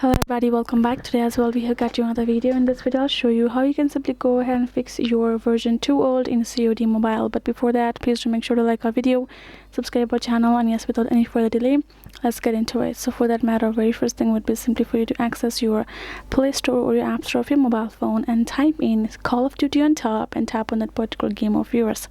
Hello everybody, welcome back. Today as well we have got you another video. In this video I'll show you how you can simply go ahead and fix your version 2 old in COD Mobile. But before that, please do make sure to like our video, subscribe our channel, and yes, without any further delay, let's get into it. So for that matter, very first thing would be simply for you to access your Play Store or your App Store of your mobile phone and type in Call of Duty on top and tap on that particular game of yours.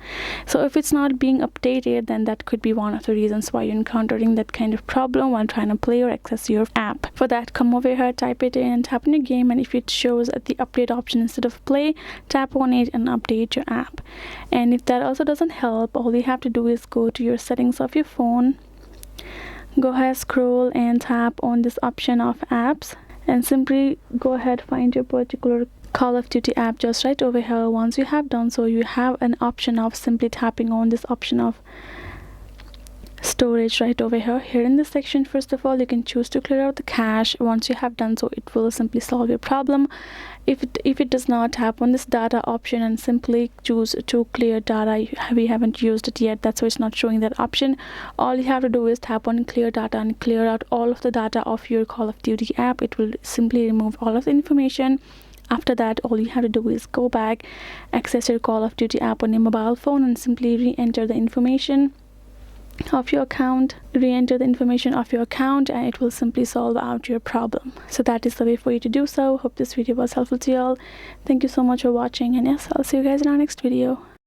So if it's not being updated, then that could be one of the reasons why you're encountering that kind of problem while trying to play or access your app. For that, come over here, type it in and tap on your game, and if it shows at the update option instead of play, tap on it and update your app. And if that also doesn't help, all you have to do is go to your settings of your phone, go ahead, scroll and tap on this option of apps, and simply go ahead, find your particular Call of Duty app just right over here. Once you have done so, you have an option of simply tapping on this option of storage right over here. In this section, first of all, you can choose to clear out the cache. Once you have done so, it will simply solve your problem. If it does not, tap on this data option and simply choose to clear data. We haven't used it yet, that's why it's not showing that option. All you have to do is tap on clear data and clear out all of the data of your Call of Duty app. It will simply remove all of the information. After that, all you have to do is go back, access your Call of Duty app on your mobile phone, and simply re-enter the information of your account, and it will simply solve out your problem. So that is the way for you to do so. Hope this video was helpful to you all. Thank you so much for watching, and yes, I'll see you guys in our next video.